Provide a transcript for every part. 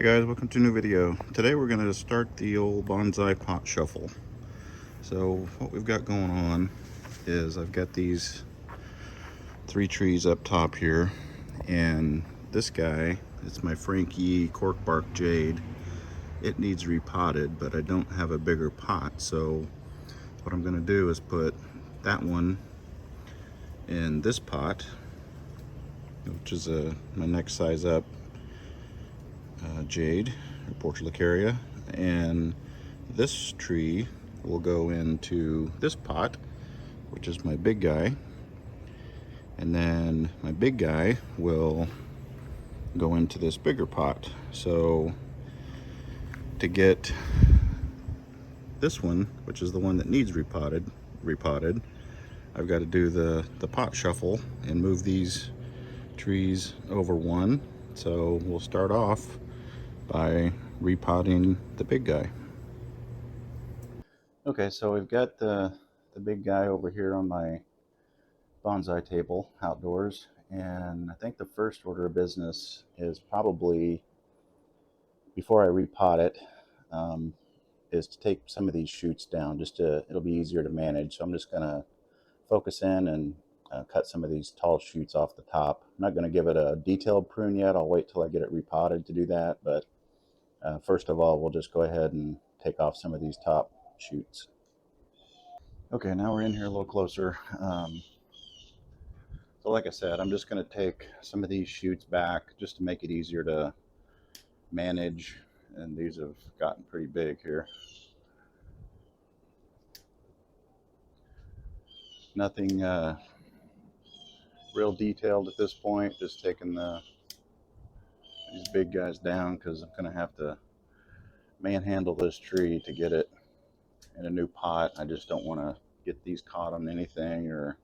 Hi guys, welcome to a new video. Today we're going to start the old bonsai pot shuffle. So what we've got going on is I've got these 3 trees up top here, and this guy, it's my Frankie cork bark jade. It needs repotted, but I don't have a bigger pot, so what I'm going to do is put that one in this pot, which is my next size up jade or portulacaria, and this tree will go into this pot, which is my big guy, and then my big guy will go into this bigger pot. So to get this one, which is the one that needs repotted, I've got to do the pot shuffle and move these trees over one. So we'll start off by repotting the big guy. Okay, so we've got the big guy over here on my bonsai table outdoors, and I think the first order of business is probably, before I repot it, is to take some of these shoots down. It'll be easier to manage. So I'm just gonna focus in and cut some of these tall shoots off the top. I'm not gonna give it a detailed prune yet. I'll wait till I get it repotted to do that, but first of all, we'll just go ahead and take off some of these top shoots. Okay, now we're in here a little closer. So like I said, I'm just going to take some of these shoots back just to make it easier to manage, and these have gotten pretty big here. Nothing real detailed at this point, just taking these big guys down because I'm going to have to manhandle this tree to get it in a new pot. I just don't want to get these caught on anything or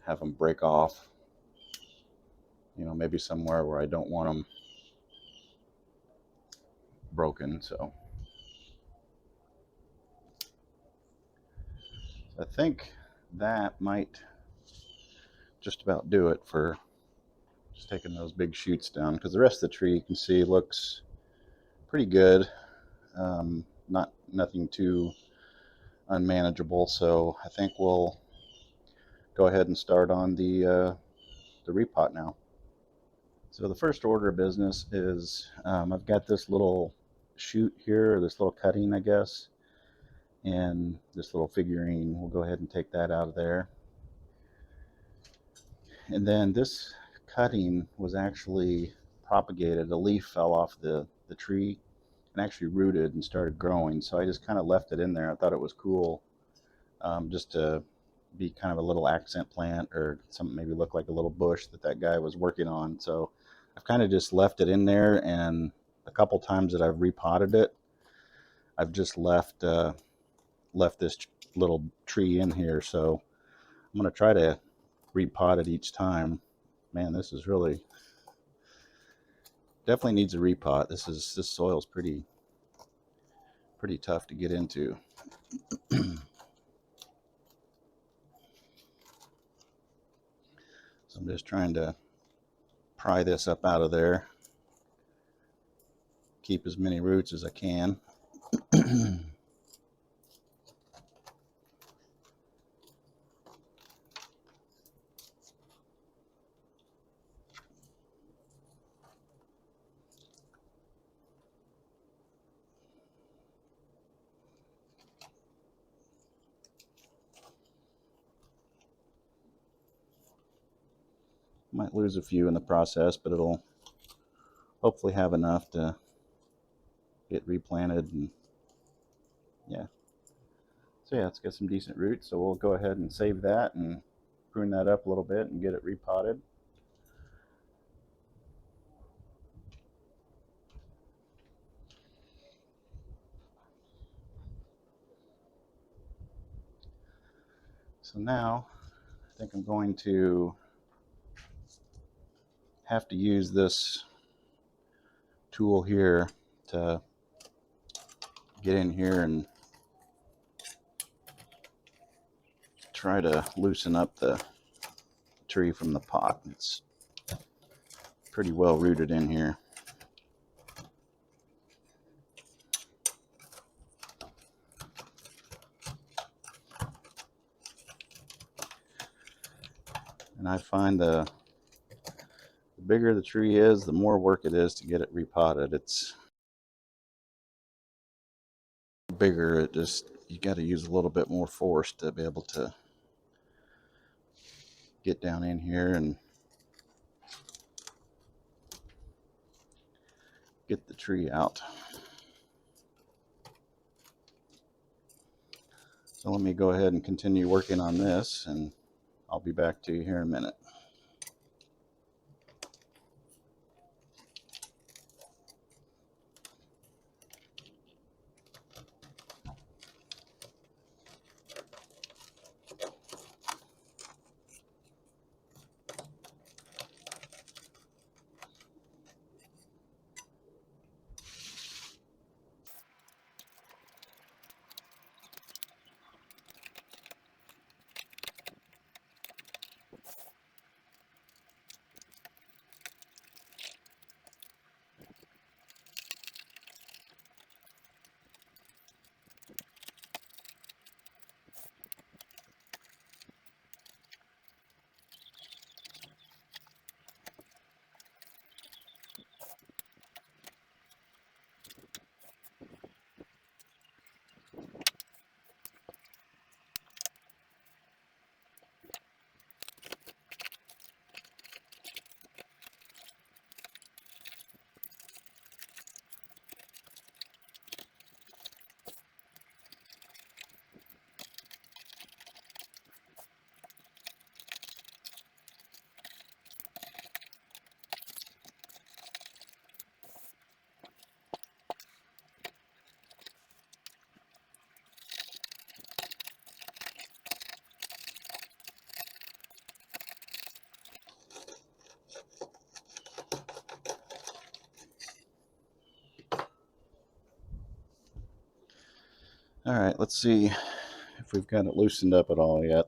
have them break off, maybe somewhere where I don't want them broken. So I think that might just about do it for just taking those big shoots down, because the rest of the tree, you can see, looks pretty good. Nothing too unmanageable. So I think we'll go ahead and start on the repot now. So the first order of business is I've got this little shoot here, or this little cutting, I guess, and this little figurine. We'll go ahead and take that out of there. And then this cutting was actually propagated. A leaf fell off the tree and actually rooted and started growing. So I just kind of left it in there. I thought it was cool, just to be kind of a little accent plant, or something, maybe look like a little bush that guy was working on. So I've kind of just left it in there, and a couple times that I've repotted it, I've just left this little tree in here. So I'm going to try to repot it each time. Man, this is really definitely needs a repot. This soil's pretty tough to get into. So I'm just trying to pry this up out of there, keep as many roots as I can. Might lose a few in the process, but it'll hopefully have enough to get replanted. And yeah, so yeah, it's got some decent roots, so we'll go ahead and save that and prune that up a little bit and get it repotted. So now I think I'm going to have to use this tool here to get in here and try to loosen up the tree from the pot. It's pretty well rooted in here. And I find the bigger the tree is, the more work it is to get it repotted. It's bigger, it just, you got to use a little bit more force to be able to get down in here and get the tree out. So let me go ahead and continue working on this, and I'll be back to you here in a minute. All right, let's see if we've got it loosened up at all yet.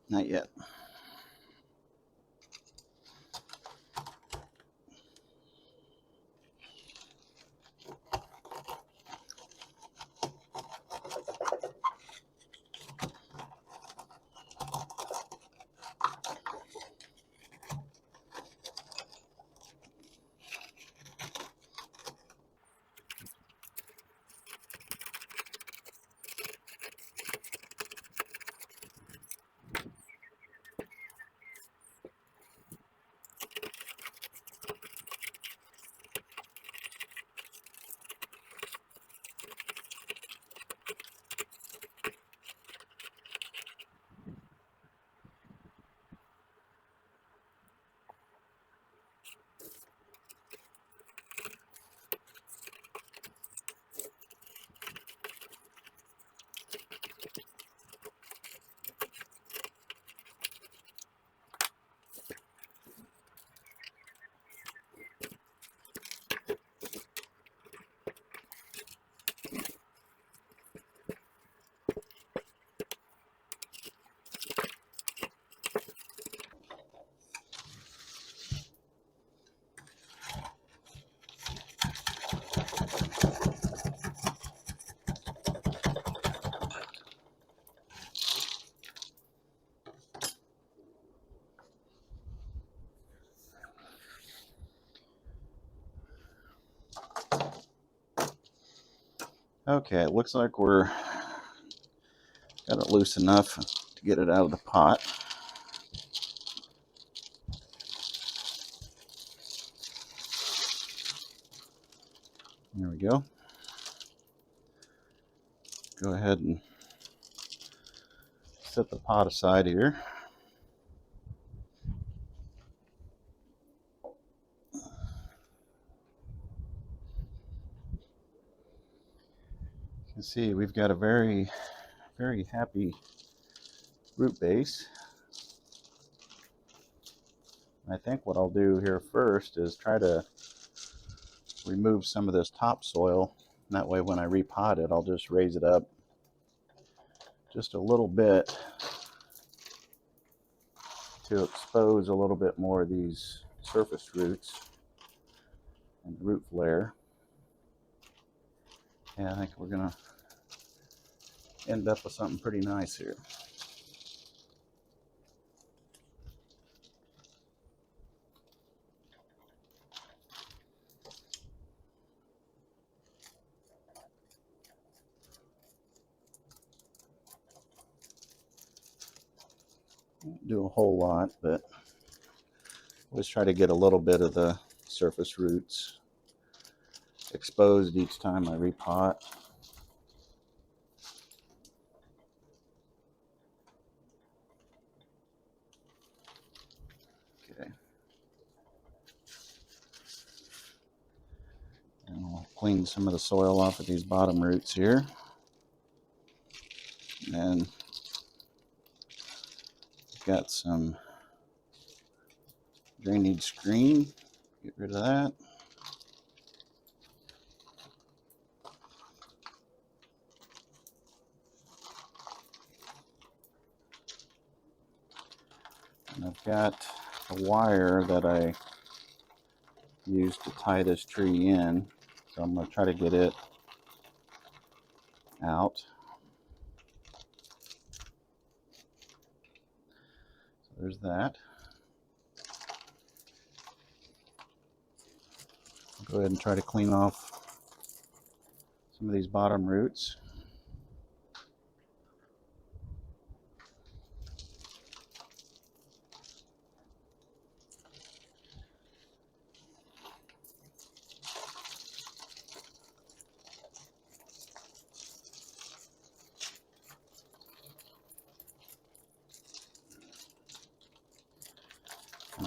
Not yet. Okay, it looks like we're got it loose enough to get it out of the pot. There we go. Go ahead and set the pot aside here. You can see we've got a very happy root base. I think what I'll do here first is try to remove some of this topsoil And that way when I repot it, I'll just raise it up just a little bit to expose a little bit more of these surface roots and root flare. And I think we're gonna end up with something pretty nice here. Won't do a whole lot, but always try to get a little bit of the surface roots exposed each time I repot. Okay. And we'll clean some of the soil off of these bottom roots here. And got some drainage screen. Get rid of that. And I've got a wire that I used to tie this tree in. So I'm going to try to get it out. So there's that. I'll go ahead and try to clean off some of these bottom roots.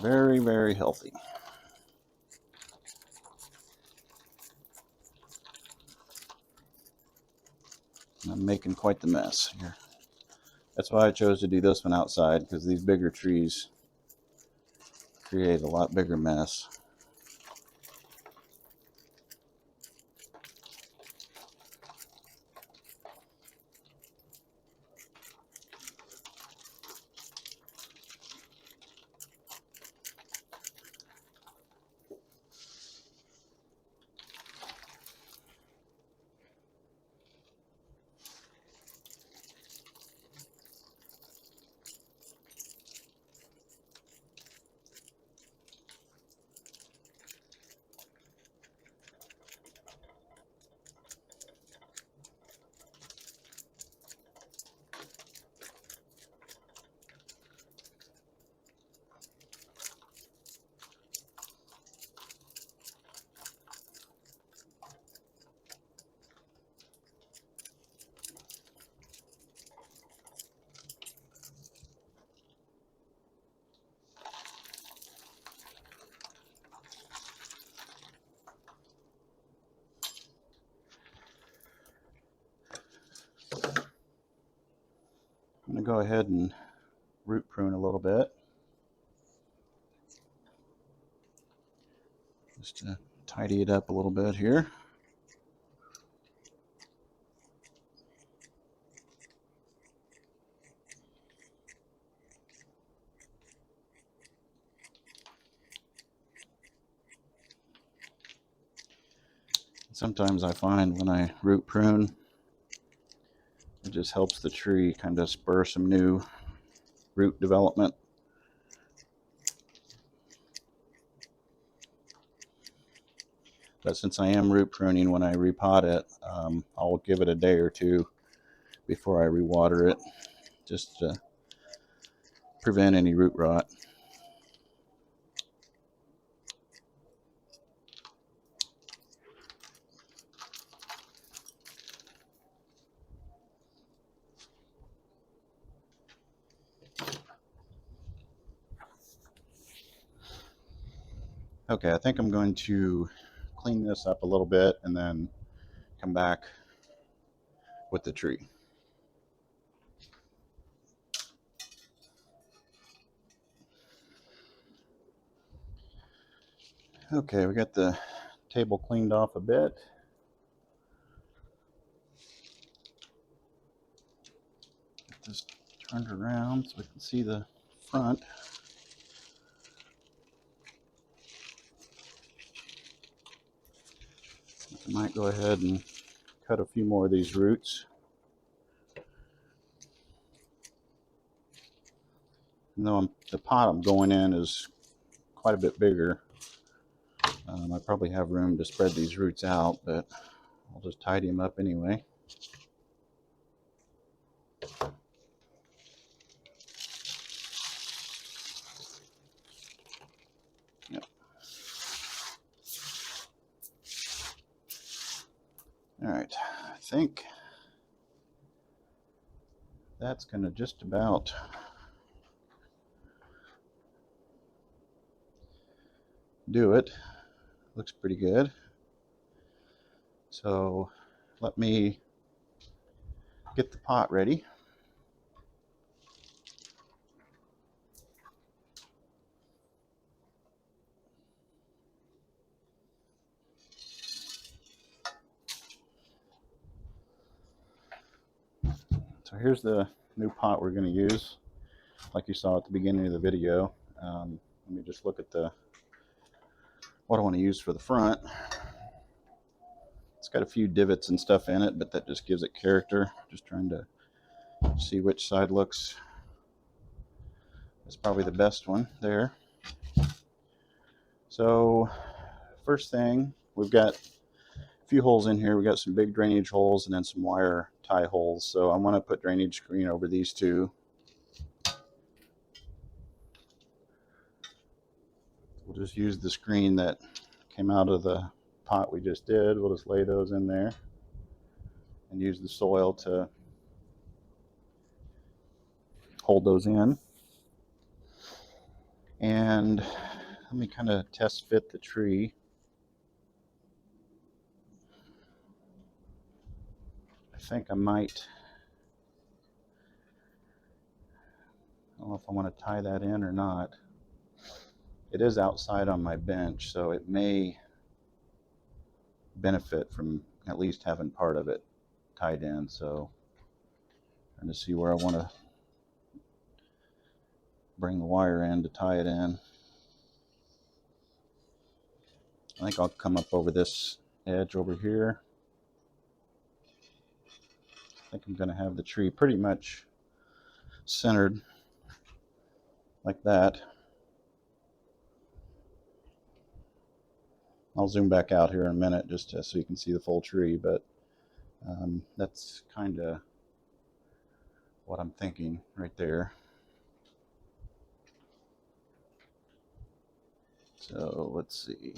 Very, very healthy. I'm making quite the mess here. That's why I chose to do this one outside, because these bigger trees create a lot bigger mess. I'm going to go ahead and root prune a little bit, just to tidy it up a little bit here. Sometimes I find when I root prune, it just helps the tree kind of spur some new root development. But since I am root pruning when I repot it, I'll give it a day or two before I rewater it, just to prevent any root rot. Okay, I think I'm going to clean this up a little bit and then come back with the tree. Okay, we got the table cleaned off a bit. Get this turned around so we can see the front. I might go ahead and cut a few more of these roots. Even though the pot I'm going in is quite a bit bigger, I probably have room to spread these roots out, but I'll just tidy them up anyway. Yep. All right, I think that's going to just about do it. Looks pretty good. So let me get the pot ready. So here's the new pot we're going to use, like you saw at the beginning of the video. Let me just look at what I want to use for the front. It's got a few divots and stuff in it, but that just gives it character. Just trying to see which side looks. It's probably the best one there. So first thing, we've got a few holes in here. We've got some big drainage holes and then some wire tie holes. So I'm going to put drainage screen over these two. We'll just use the screen that came out of the pot we just did. We'll just lay those in there and use the soil to hold those in. And let me kind of test fit the tree. I think I might, I don't know if I want to tie that in or not. It is outside on my bench, so it may benefit from at least having part of it tied in. So trying to see where I want to bring the wire in to tie it in. I think I'll come up over this edge over here. I think I'm going to have the tree pretty much centered like that. I'll zoom back out here in a minute just so you can see the full tree, but that's kind of what I'm thinking right there. So let's see.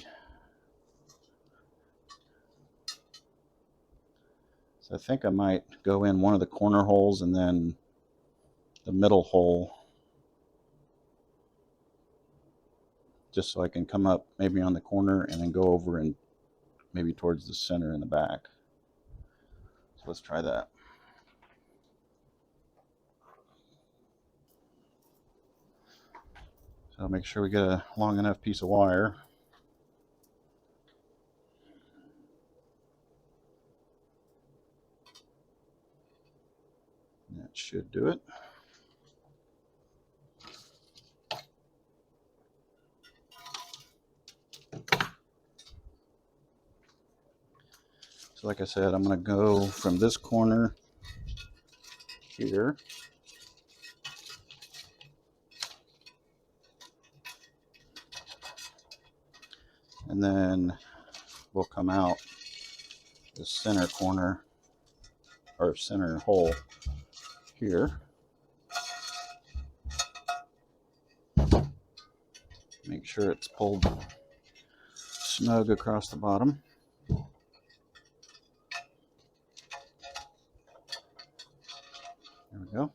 So I think I might go in one of the corner holes and then the middle hole, just so I can come up maybe on the corner and then go over and maybe towards the center in the back. So let's try that. So make sure we get a long enough piece of wire. That should do it. So like I said, I'm going to go from this corner here and then we'll come out the center corner or center hole here. Make sure it's pulled snug across the bottom. There we go.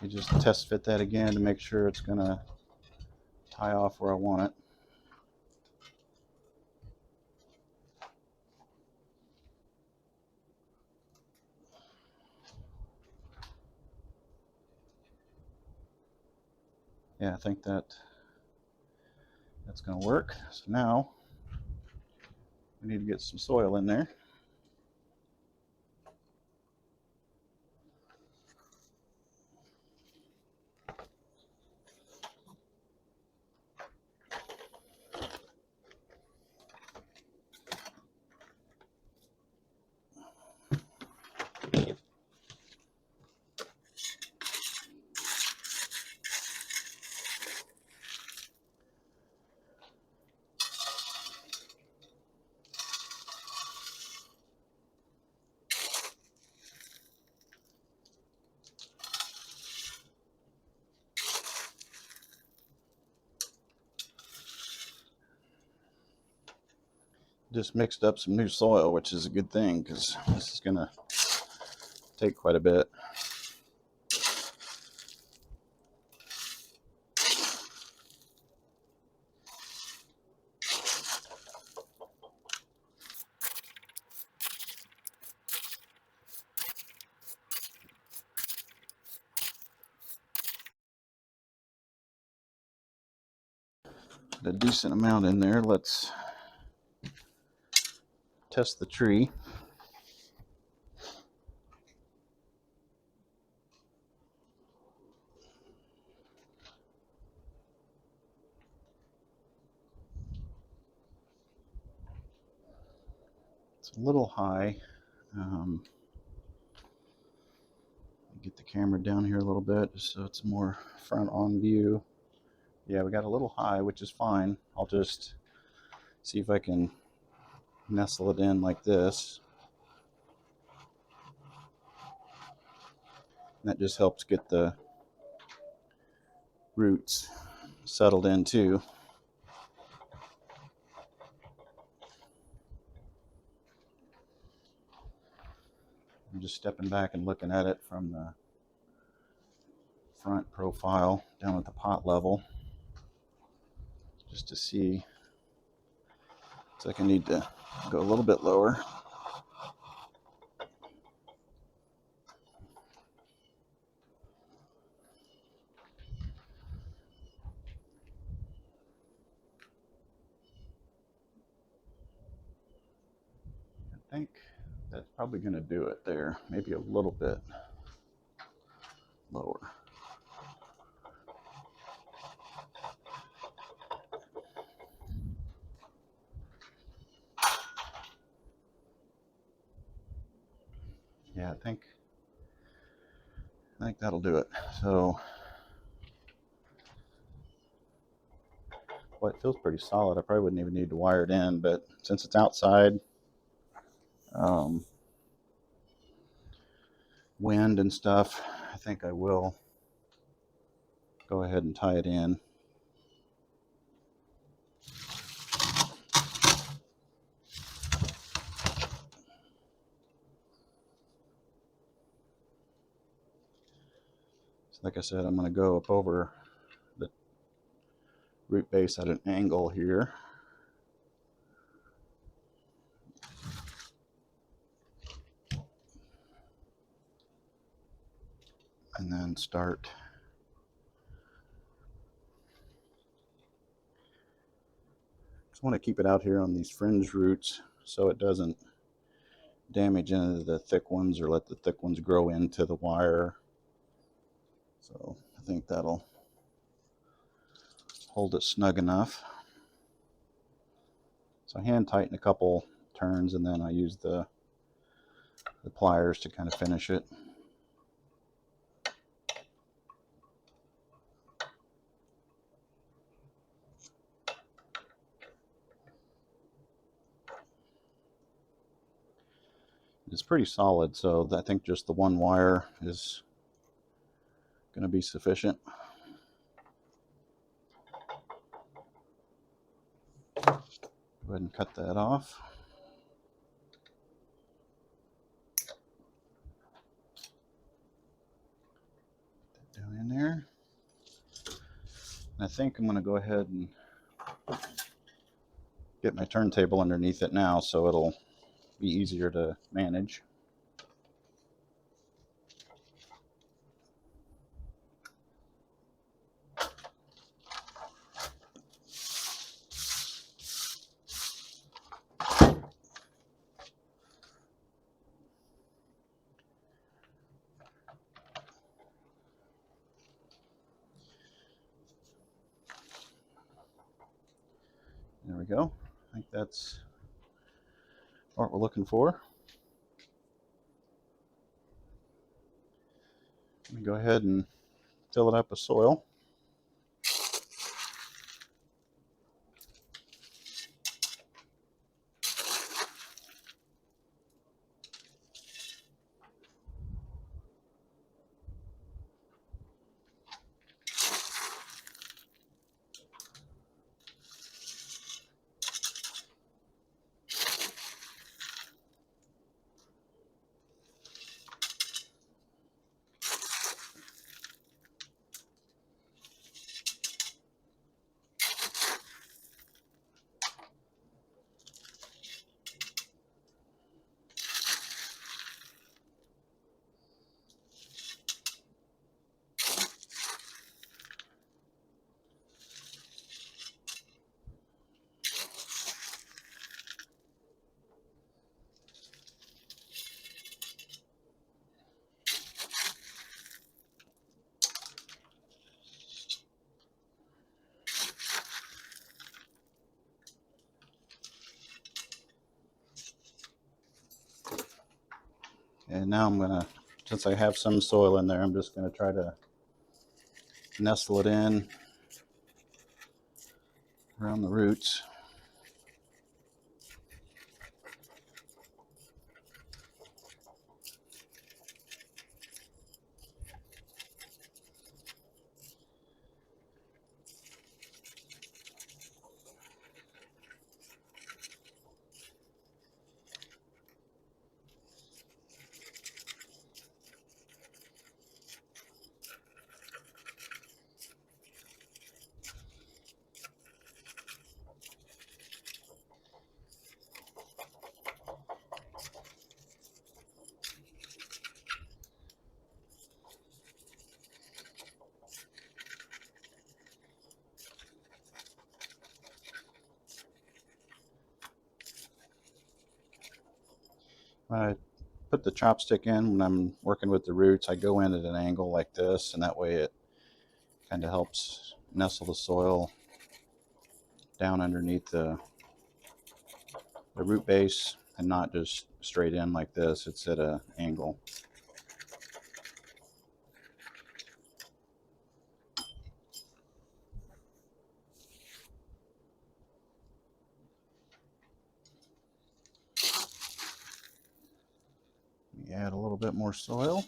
You just test fit that again to make sure it's going to tie off where I want it. Yeah, I think that's going to work. So now we need to get some soil in there. just mixed up some new soil, which is a good thing because this is going to take quite a bit. A decent amount in there. Let's test the tree. It's a little high. Get the camera down here a little bit so it's more front on view. Yeah, we got a little high, which is fine. I'll just see if I can nestle it in like this. And that just helps get the roots settled in too. I'm just stepping back and looking at it from the front profile down at the pot level just to see. It's like I need to go a little bit lower. I think that's probably going to do it there. Maybe a little bit lower. Yeah, I think that'll do it. So, well, it feels pretty solid. I probably wouldn't even need to wire it in, but since it's outside, wind and stuff, I think I will go ahead and tie it in. So like I said, I'm going to go up over the root base at an angle here. And then start just want to keep it out here on these fringe roots so it doesn't damage any of the thick ones or let the thick ones grow into the wire. So I think that'll hold it snug enough. So I hand tighten a couple turns and then I use the pliers to kind of finish it. It's pretty solid, so I think just the one wire is going to be sufficient. Go ahead and cut that off. Put that down in there. And I think I'm going to go ahead and get my turntable underneath it now so it'll be easier to manage. There we go. I think that's what we're looking for. Let me go ahead and fill it up with soil. And now I'm gonna, since I have some soil in there, I'm just gonna try to nestle it in around the roots. When I put the chopstick in, when I'm working with the roots, I go in at an angle like this, and that way it kind of helps nestle the soil down underneath the root base and not just straight in like this. It's at an angle. Add a little bit more soil.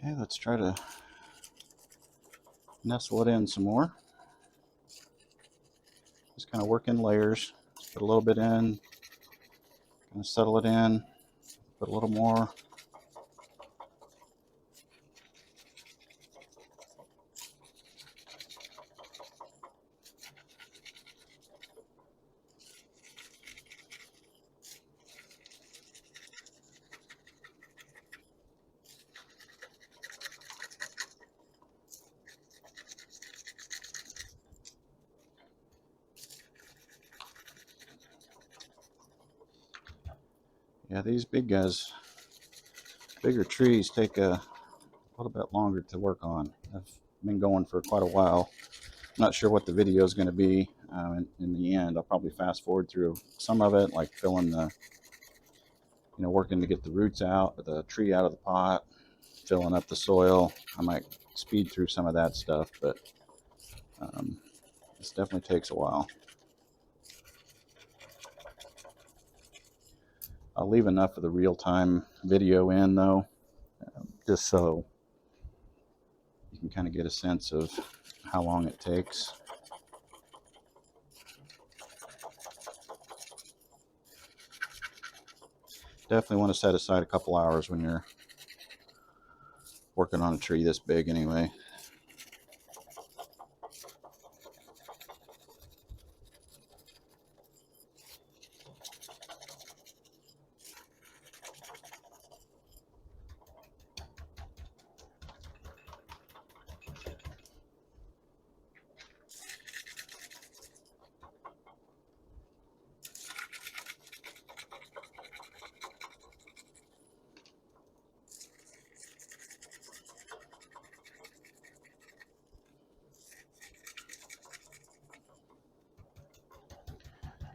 Okay, let's try to nestle it in some more. Just kind of work in layers. Put a little bit in, kind of settle it in, put a little more. Yeah, these big guys, bigger trees take a little bit longer to work on. I've been going for quite a while. I'm not sure what the video is going to be in the end. I'll probably fast forward through some of it, like filling the, working to get the roots out, the tree out of the pot, filling up the soil. I might speed through some of that stuff, but this definitely takes a while. I'll leave enough of the real-time video in though, just so you can kind of get a sense of how long it takes. Definitely want to set aside a couple hours when you're working on a tree this big anyway.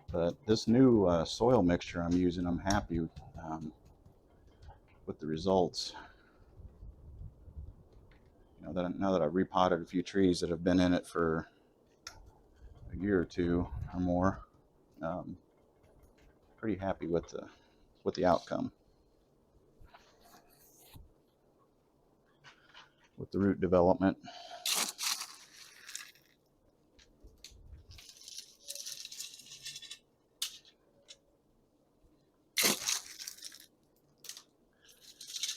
But this new soil mixture I'm using, I'm happy with the results. Now that I've repotted a few trees that have been in it for a year or two or more, pretty happy with the outcome, with the root development.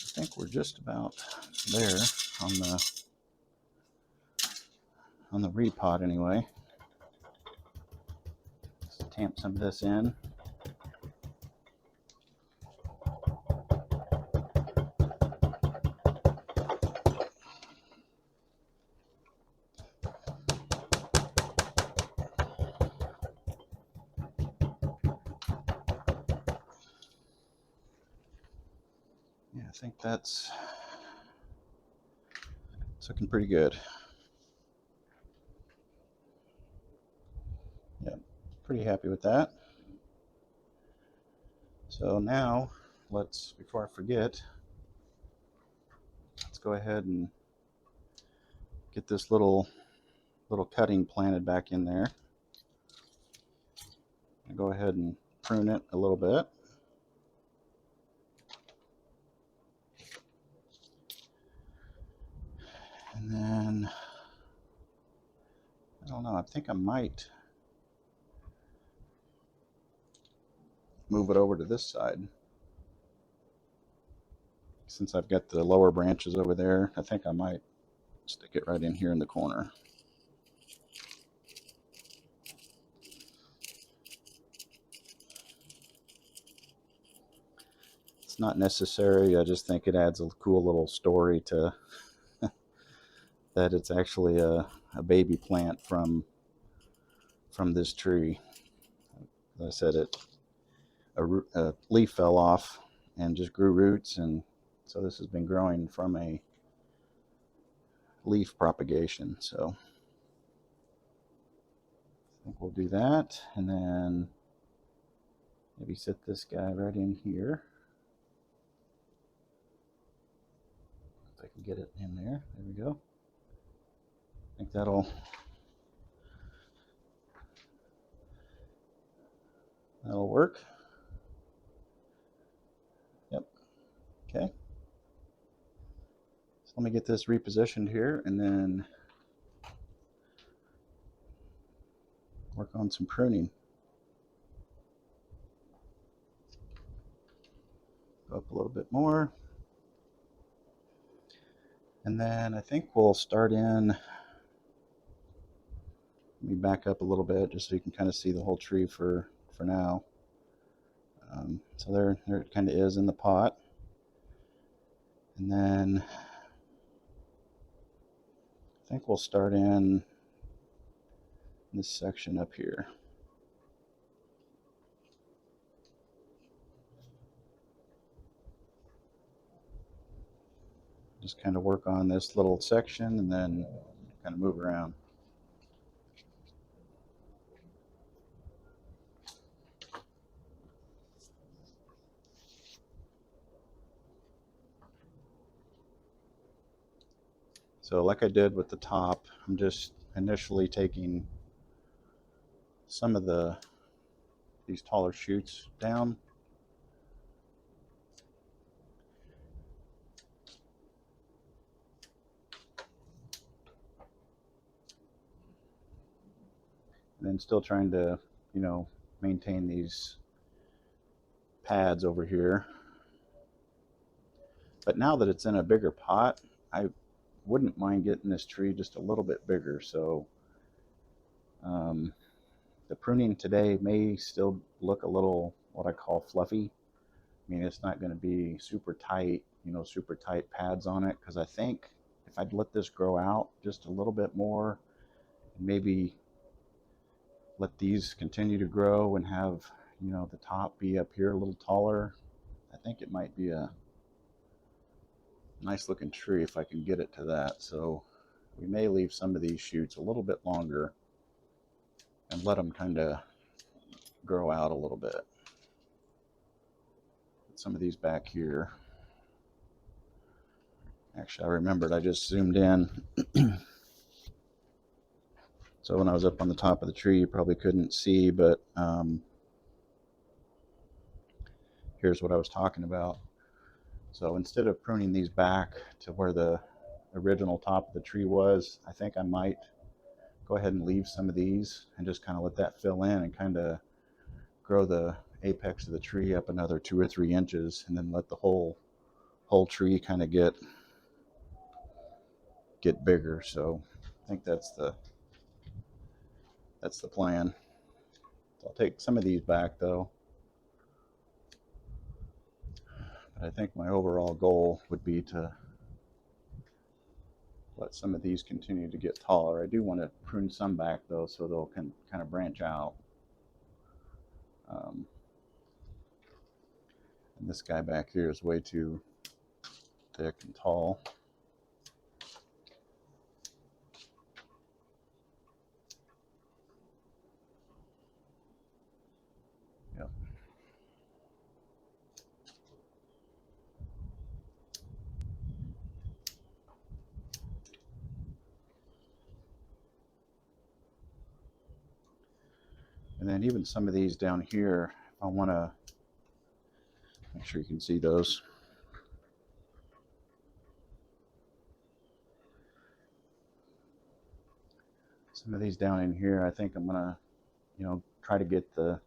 I think we're just about there on the repot anyway. tamp some of this in. Yeah, I think it's looking pretty good. Yeah, pretty happy with that. So now before I forget, let's go ahead and get this little cutting planted back in there. I'll go ahead and prune it a little bit. And then, I don't know, I think I might move it over to this side. Since I've got the lower branches over there, I think I might stick it right in here in the corner. It's not necessary, I just think it adds a cool little story to that it's actually a baby plant from this tree. As I said, a leaf fell off and just grew roots, and so this has been growing from a leaf propagation. So I think we'll do that, and then maybe sit this guy right in here. If I can get it in there. There we go. I think that'll work. Yep. Okay. So let me get this repositioned here and then work on some pruning. Go up a little bit more. And then I think we'll start in, let me back up a little bit just so you can kind of see the whole tree for now. So there it kind of is in the pot. And then I think we'll start in this section up here. Just kind of work on this little section and then kind of move around. So like I did with the top, I'm just initially taking some of these taller shoots down. And then still trying to, maintain these pads over here. But now that it's in a bigger pot, I wouldn't mind getting this tree just a little bit bigger. So the pruning today may still look a little what I call fluffy. I mean, it's not going to be super tight, super tight pads on it, because I think if I'd let this grow out just a little bit more, maybe let these continue to grow and have, the top be up here a little taller, I think it might be a nice looking tree if I can get it to that. So we may leave some of these shoots a little bit longer and let them kind of grow out a little bit. Some of these back here. Actually, I remembered I just zoomed in. So when I was up on the top of the tree, you probably couldn't see, but here's what I was talking about. So instead of pruning these back to where the original top of the tree was, I think I might go ahead and leave some of these and just kind of let that fill in and kind of grow the apex of the tree up another 2 or 3 inches, and then let the whole tree kind of get bigger. So I think that's the plan. So I'll take some of these back though. But I think my overall goal would be to let some of these continue to get taller. I do want to prune some back though, so they'll kind of branch out. And this guy back here is way too thick and tall. Yep. And then even some of these down here, if I want to make sure you can see those. Some of these down in here, I think I'm gonna, try to get the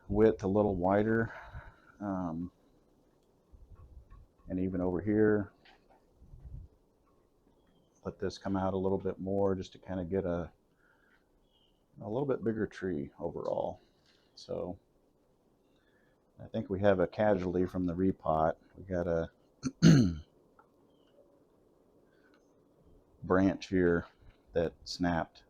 width a little wider. And even over here, let this come out a little bit more just to kind of get a little bit bigger tree overall. So I think we have a casualty from the repot. We got a branch here that snapped.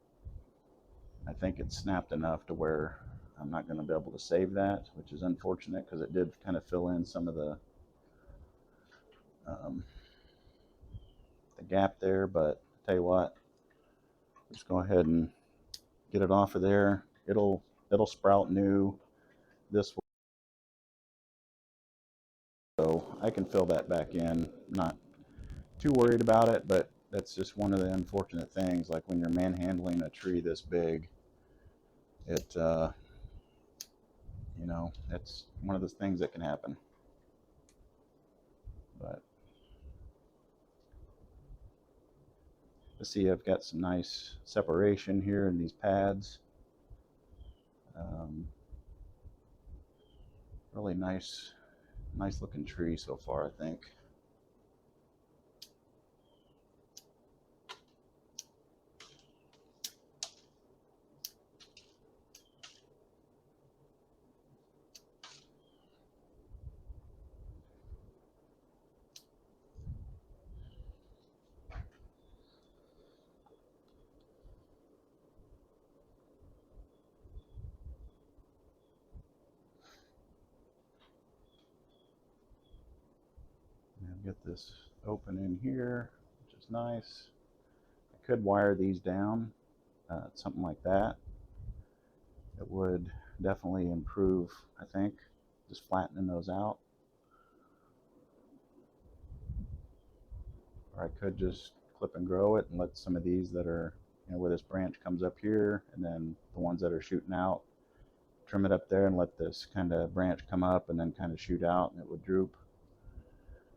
I think it snapped enough to where I'm not going to be able to save that, which is unfortunate because it did kind of fill in some of the gap there. But I'll tell you what, just go ahead and get it off of there. It'll sprout new this way, so I can fill that back in. Not too worried about it, but that's just one of the unfortunate things. Like when you're manhandling a tree this big, it that's one of those things that can happen. But let's see, I've got some nice separation here in these pads. Really nice looking tree so far, I think. Get this open in here, which is nice. I could wire these down, something like that. It would definitely improve, I think, just flattening those out. Or I could just clip and grow it and let some of these that are, where this branch comes up here, and then the ones that are shooting out, trim it up there and let this kind of branch come up and then kind of shoot out, and it would droop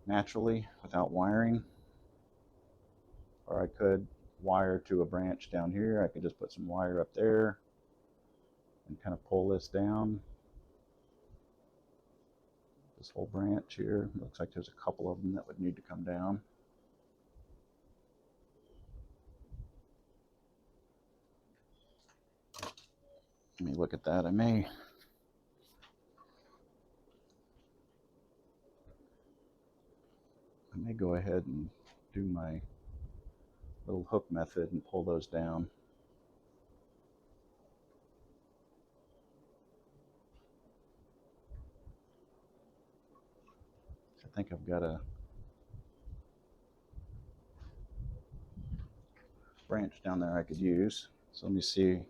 naturally without wiring. Or I could wire to a branch down here. I could just put some wire up there and kind of pull this down. This whole branch here, looks like there's a couple of them that would need to come down. Let me look at that. I may go ahead and do my little hook method and pull those down. I think I've got a branch down there I could use. So let me see.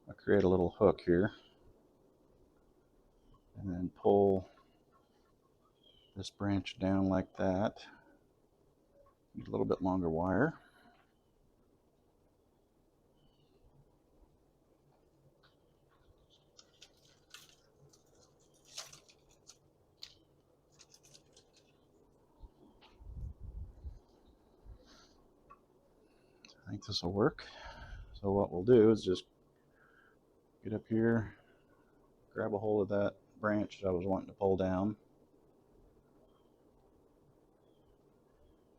I'll create a little hook here and then pull this branch down like that. Need a little bit longer wire. I think this will work. So what we'll do is just get up here, grab a hold of that branch that I was wanting to pull down,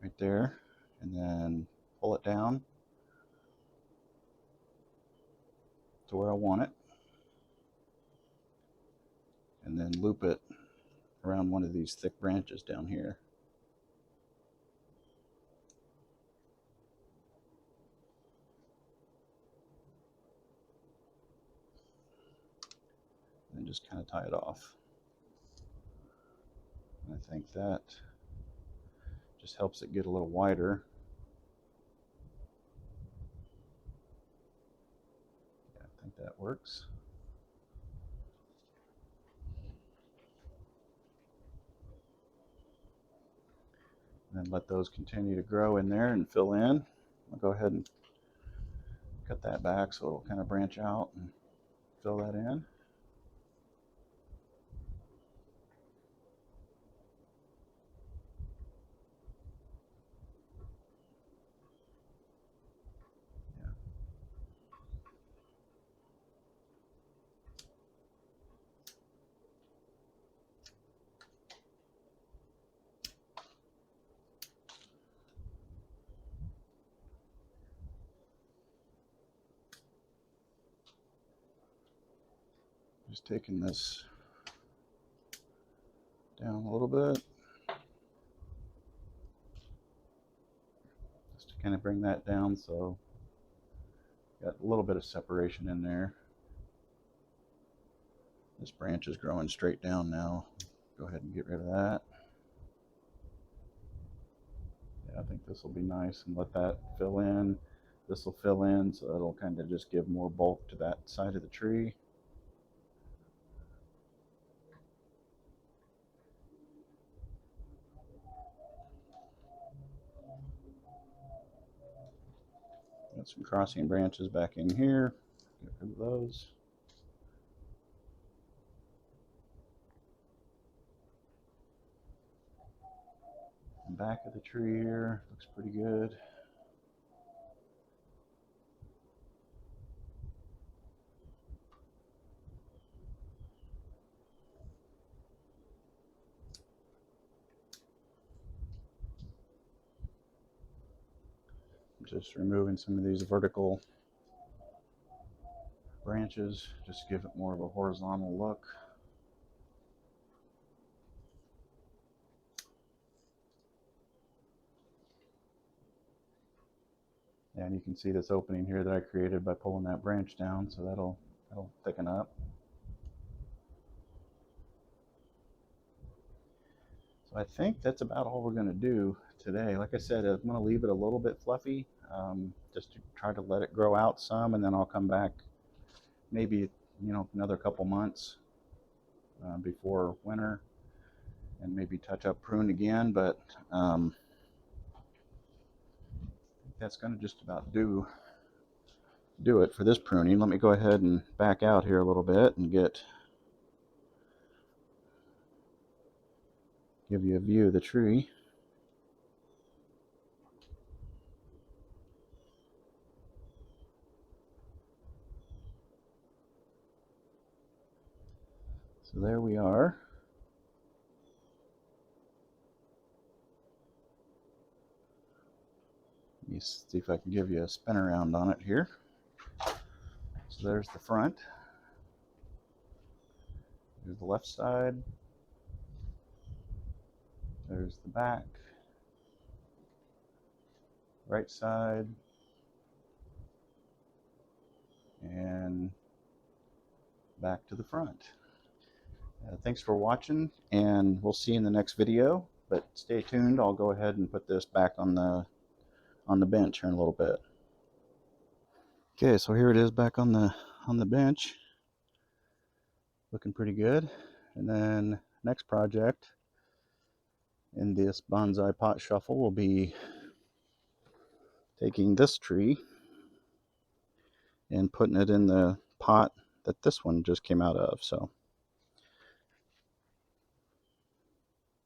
right there, and then pull it down to where I want it, and then loop it around one of these thick branches down here. And just kind of tie it off. And I think that just helps it get a little wider. Yeah, I think that works. And then let those continue to grow in there and fill in. I'll go ahead and cut that back so it'll kind of branch out and fill that in. Yeah. Just taking this down a little bit, just to kind of bring that down so got a little bit of separation in there. This branch is growing straight down now. Go ahead and get rid of that. Yeah, I think this will be nice, and let that fill in. This will fill in, so it'll kind of just give more bulk to that side of the tree. Got some crossing branches back in here. Get rid of those. The back of the tree here looks pretty good. Just removing some of these vertical branches, just to give it more of a horizontal look. Yeah, and you can see this opening here that I created by pulling that branch down, so that'll thicken up. So I think that's about all we're going to do today. Like I said, I'm going to leave it a little bit fluffy, just to try to let it grow out some, and then I'll come back maybe another couple months before winter and maybe touch up prune again. But that's going to just about do it for this pruning. Let me go ahead and back out here a little bit and give you a view of the tree. So there we are. Let me see if I can give you a spin around on it here. So there's the front. There's the left side. There's the back. Right side. And back to the front. Thanks for watching, and we'll see you in the next video. But stay tuned. I'll go ahead and put this back on the bench here in a little bit. Okay, so here it is back on the bench, looking pretty good. And then next project in this bonsai pot shuffle will be taking this tree and putting it in the pot that this one just came out of. So